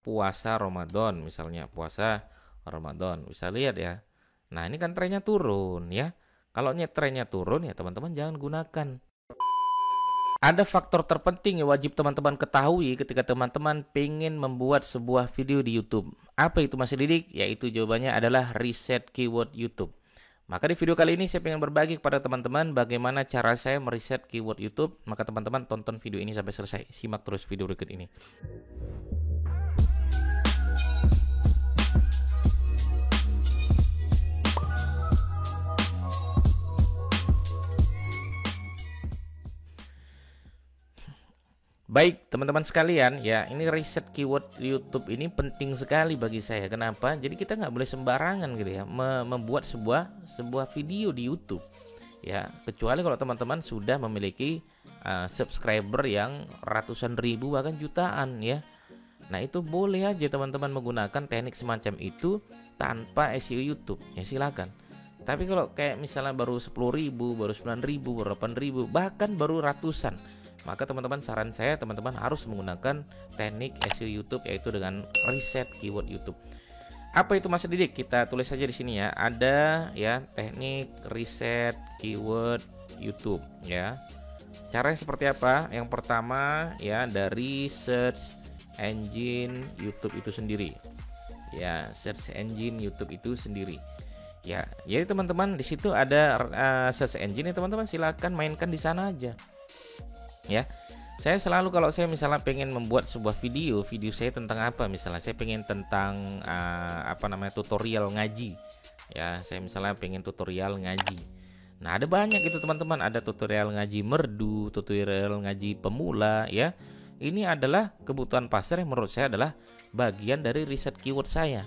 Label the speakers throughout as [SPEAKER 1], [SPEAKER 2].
[SPEAKER 1] puasa Ramadan, misalnya puasa Ramadan, bisa lihat ya. Nah ini kan trennya turun ya. Kalau trennya turun ya teman-teman jangan gunakan. Ada faktor terpenting yang wajib teman-teman ketahui ketika teman-teman pengen membuat sebuah video di YouTube. Apa itu Mas Didik? Yaitu jawabannya adalah riset keyword YouTube. Maka di video kali ini saya ingin berbagi kepada teman-teman bagaimana cara saya meriset keyword YouTube. Maka teman-teman tonton video ini sampai selesai. Simak terus video berikut ini. Baik teman-teman sekalian ya, ini riset keyword YouTube ini penting sekali bagi saya. Kenapa? Jadi kita nggak boleh sembarangan gitu ya membuat sebuah video di YouTube ya, kecuali kalau teman-teman sudah memiliki subscriber yang ratusan ribu bahkan jutaan ya. Nah itu boleh aja teman-teman menggunakan teknik semacam itu tanpa SEO YouTube ya, silakan. Tapi kalau kayak misalnya baru 10.000, baru 9.000, baru 8.000, bahkan baru ratusan, maka teman-teman saran saya teman-teman harus menggunakan teknik SEO YouTube, yaitu dengan riset keyword YouTube. Apa itu Mas Didik? Kita tulis saja di sini ya. Ada ya teknik riset keyword YouTube ya. Caranya seperti apa? Yang pertama ya dari search engine YouTube itu sendiri. Ya, search engine YouTube itu sendiri. Ya, jadi teman-teman di situ ada search engine ya teman-teman, silakan mainkan di sana aja. Ya, saya selalu kalau saya misalnya pengen membuat sebuah video saya tentang apa, misalnya saya pengen tentang tutorial ngaji ya, saya misalnya pengen tutorial ngaji. Nah ada banyak itu teman-teman, ada tutorial ngaji merdu, tutorial ngaji pemula ya. Ini adalah kebutuhan pasar yang menurut saya adalah bagian dari riset keyword saya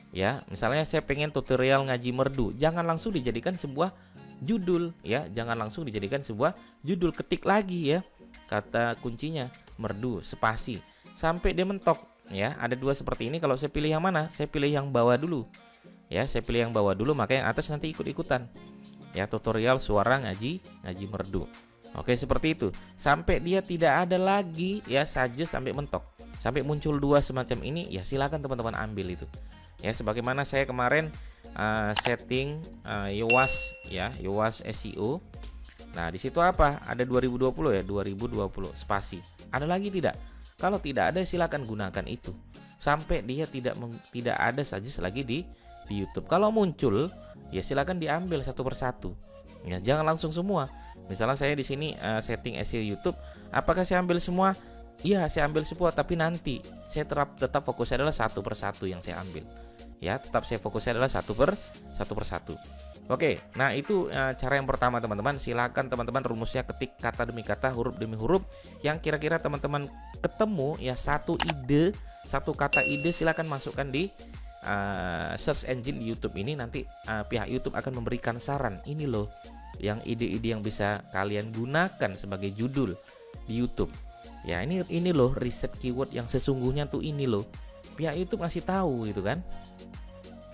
[SPEAKER 1] ya. Misalnya saya pengen tutorial ngaji merdu, jangan langsung dijadikan sebuah judul ya, jangan langsung dijadikan sebuah judul, ketik lagi ya kata kuncinya merdu spasi sampai dia mentok ya. Ada dua seperti ini. Kalau saya pilih yang mana? Saya pilih yang bawah dulu ya, saya pilih yang bawah dulu, maka yang atas nanti ikut-ikutan ya, tutorial suara ngaji merdu. Oke, seperti itu sampai dia tidak ada lagi ya, saja sampai mentok, sampai muncul dua semacam ini ya, silakan teman-teman ambil itu ya. Sebagaimana saya kemarin setting Yoast ya, Yoast SEO. Nah di situ apa? Ada 2020 ya, 2020 spasi. Ada lagi tidak? Kalau tidak ada silakan gunakan itu sampai dia tidak ada suggest lagi di YouTube. Kalau muncul ya silakan diambil satu persatu ya, jangan langsung semua. Misalnya saya di sini setting SEO YouTube, apakah saya ambil semua? Iya, saya ambil semua, tapi nanti saya tetap fokusnya adalah satu persatu yang saya ambil ya, tetap saya fokusnya adalah satu persatu. Oke, nah itu cara yang pertama teman-teman. Silakan teman-teman rumusnya ketik kata demi kata, huruf demi huruf yang kira-kira teman-teman ketemu ya, satu ide, satu kata ide, silakan masukkan di search engine di YouTube ini. Nanti pihak YouTube akan memberikan saran, ini loh yang ide-ide yang bisa kalian gunakan sebagai judul di YouTube ya. Ini loh riset keyword yang sesungguhnya tuh, ini loh pihak YouTube ngasih tahu gitu kan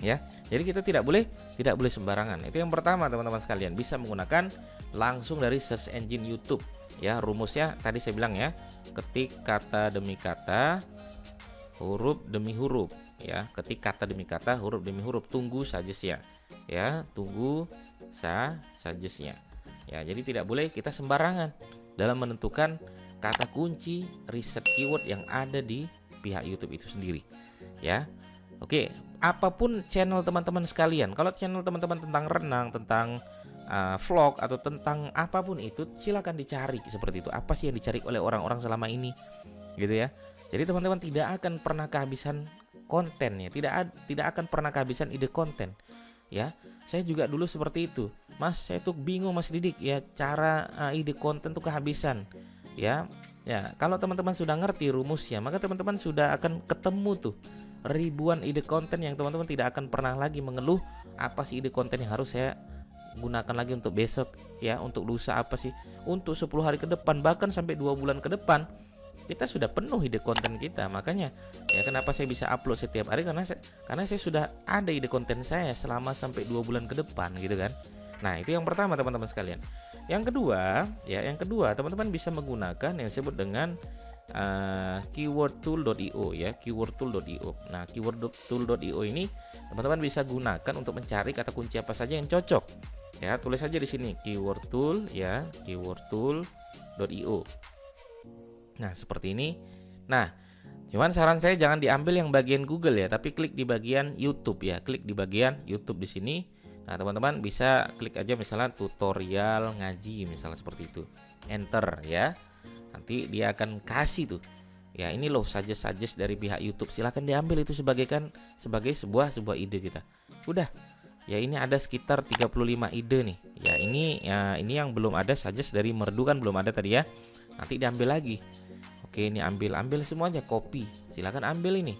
[SPEAKER 1] ya. Jadi kita tidak boleh sembarangan. Itu yang pertama teman-teman sekalian, bisa menggunakan langsung dari search engine YouTube ya. Rumusnya tadi saya bilang ya, ketik kata demi kata, huruf demi huruf ya, ketik kata demi kata, huruf demi huruf, tunggu suggest ya, tunggu suggest-nya ya. Jadi tidak boleh kita sembarangan dalam menentukan kata kunci riset keyword yang ada di pihak YouTube itu sendiri ya. Oke, apapun channel teman-teman sekalian, kalau channel teman-teman tentang renang, tentang vlog atau tentang apapun itu, silakan dicari seperti itu. Apa sih yang dicari oleh orang-orang selama ini gitu ya. Jadi teman-teman tidak akan pernah kehabisan konten ya, tidak akan pernah kehabisan ide konten ya. Saya juga dulu seperti itu, Mas. Saya tuh bingung Mas Didik ya, cara ide konten tuh kehabisan ya. Ya, kalau teman-teman sudah ngerti rumusnya, maka teman-teman sudah akan ketemu tuh ribuan ide konten yang teman-teman tidak akan pernah lagi mengeluh, apa sih ide konten yang harus saya gunakan lagi untuk besok ya, untuk lusa, apa sih untuk 10 hari ke depan, bahkan sampai 2 bulan ke depan kita sudah penuh ide konten kita. Makanya ya kenapa saya bisa upload setiap hari, karena saya sudah ada ide konten saya selama sampai 2 bulan ke depan gitu kan. Nah itu yang pertama teman-teman sekalian. Yang kedua teman-teman bisa menggunakan yang disebut dengan keywordtool.io ya, keywordtool.io. Nah, keywordtool.io ini teman-teman bisa gunakan untuk mencari kata kunci apa saja yang cocok. Ya, tulis aja di sini keywordtool ya, keywordtool.io. Nah, seperti ini. Nah, cuman saran saya jangan diambil yang bagian Google ya, tapi klik di bagian YouTube ya, klik di bagian YouTube di sini. Nah, teman-teman bisa klik aja misalnya tutorial ngaji misalnya seperti itu. Enter ya. Nanti dia akan kasih tuh. Ya, ini loh suggest dari pihak YouTube. Silahkan diambil itu sebagai sebuah ide kita. Udah. Ya, ini ada sekitar 35 ide nih. Ya, ini yang belum ada suggest dari Merdu kan belum ada tadi ya. Nanti diambil lagi. Oke, ini ambil semuanya, copy. Silahkan ambil ini.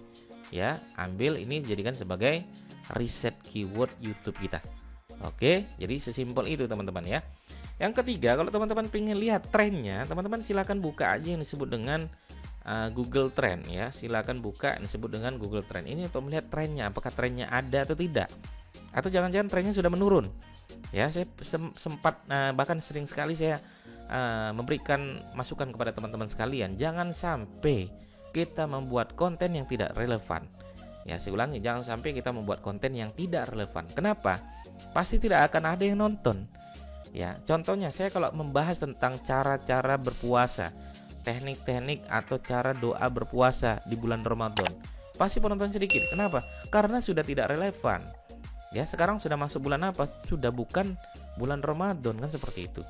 [SPEAKER 1] Ya, ambil ini jadikan sebagai riset keyword YouTube kita. Oke, jadi sesimpel itu teman-teman ya. Yang ketiga, kalau teman-teman pengen lihat trennya, teman-teman silakan buka aja yang disebut dengan Google Trend ya. Silakan buka yang disebut dengan Google Trend. Ini untuk melihat trennya, apakah trennya ada atau tidak. Atau jangan-jangan trennya sudah menurun. Ya, saya sempat bahkan sering sekali saya memberikan masukan kepada teman-teman sekalian, jangan sampai kita membuat konten yang tidak relevan. Ya, saya ulangi, jangan sampai kita membuat konten yang tidak relevan. Kenapa? Pasti tidak akan ada yang nonton. Ya, contohnya saya kalau membahas tentang cara-cara berpuasa, teknik-teknik atau cara doa berpuasa di bulan Ramadan, pasti penonton sedikit. Kenapa? Karena sudah tidak relevan. Ya, sekarang sudah masuk bulan apa? Sudah bukan bulan Ramadan kan seperti itu.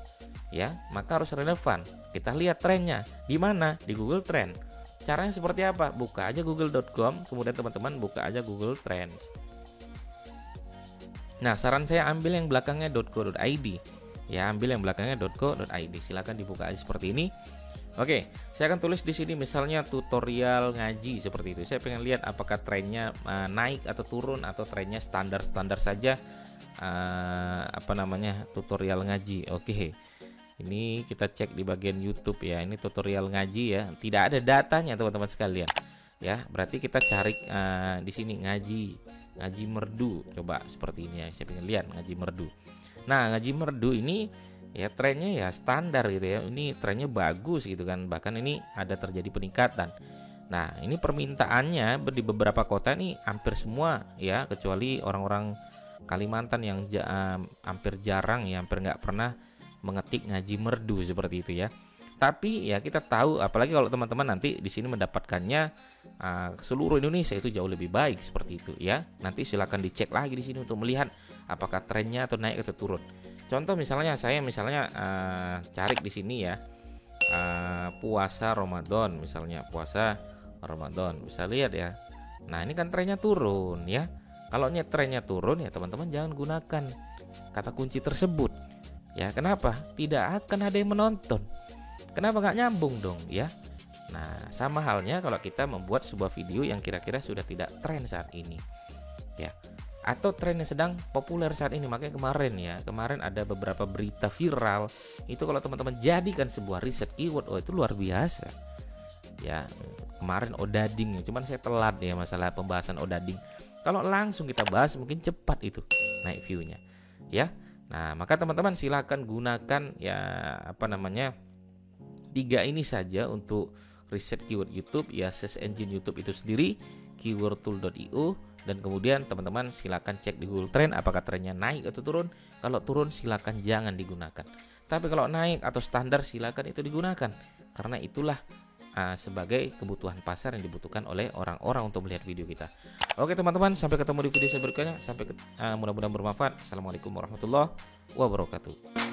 [SPEAKER 1] Ya, maka harus relevan. Kita lihat trennya di mana? Di Google Trend. Caranya seperti apa? Buka aja google.com, kemudian teman-teman buka aja Google Trends. Nah, saran saya ambil yang belakangnya .co.id. Ya, ambil yang belakangnya .co.id. Silakan dibuka aja seperti ini. Oke, saya akan tulis di sini misalnya tutorial ngaji seperti itu. Saya pengen lihat apakah trennya naik atau turun atau trennya standar-standar saja. Tutorial ngaji. Oke. Ini kita cek di bagian YouTube ya. Ini tutorial ngaji ya. Tidak ada datanya teman-teman sekalian. Ya, berarti kita cari di sini ngaji merdu. Coba seperti ini ya. Saya pengen lihat ngaji merdu. Nah, ngaji merdu ini ya trennya ya standar gitu ya. Ini trennya bagus gitu kan. Bahkan ini ada terjadi peningkatan. Nah, ini permintaannya di beberapa kota nih hampir semua ya, kecuali orang-orang Kalimantan yang hampir jarang ya, hampir nggak pernah mengetik ngaji merdu seperti itu ya. Tapi ya kita tahu, apalagi kalau teman-teman nanti di sini mendapatkannya seluruh Indonesia, itu jauh lebih baik seperti itu ya. Nanti silakan dicek lagi di sini untuk melihat apakah trennya atau naik atau turun. Contoh misalnya saya cari di sini ya, puasa Ramadan misalnya, puasa Ramadan bisa lihat ya. Nah, ini kan trennya turun ya. Kalau trennya turun ya teman-teman jangan gunakan kata kunci tersebut ya. Kenapa? Tidak akan ada yang menonton. Kenapa nggak nyambung dong ya? Nah, sama halnya kalau kita membuat sebuah video yang kira-kira sudah tidak tren saat ini ya, atau trennya sedang populer saat ini. Makanya kemarin ada beberapa berita viral itu, kalau teman-teman jadikan sebuah riset keyword, itu luar biasa ya. Kemarin odading ya, cuman saya telat ya masalah pembahasan odading. Kalau langsung kita bahas mungkin cepat itu naik view-nya ya. Nah, maka teman-teman silakan gunakan ya 3 ini saja untuk riset keyword YouTube ya, search engine YouTube itu sendiri, keywordtool.io, dan kemudian teman-teman silakan cek di Google Trend apakah trennya naik atau turun. Kalau turun silakan jangan digunakan. Tapi kalau naik atau standar silakan itu digunakan, karena itulah sebagai kebutuhan pasar yang dibutuhkan oleh orang-orang untuk melihat video kita. Oke teman-teman, sampai ketemu di video berikutnya. Mudah-mudahan bermanfaat. Assalamualaikum warahmatullahi wabarakatuh.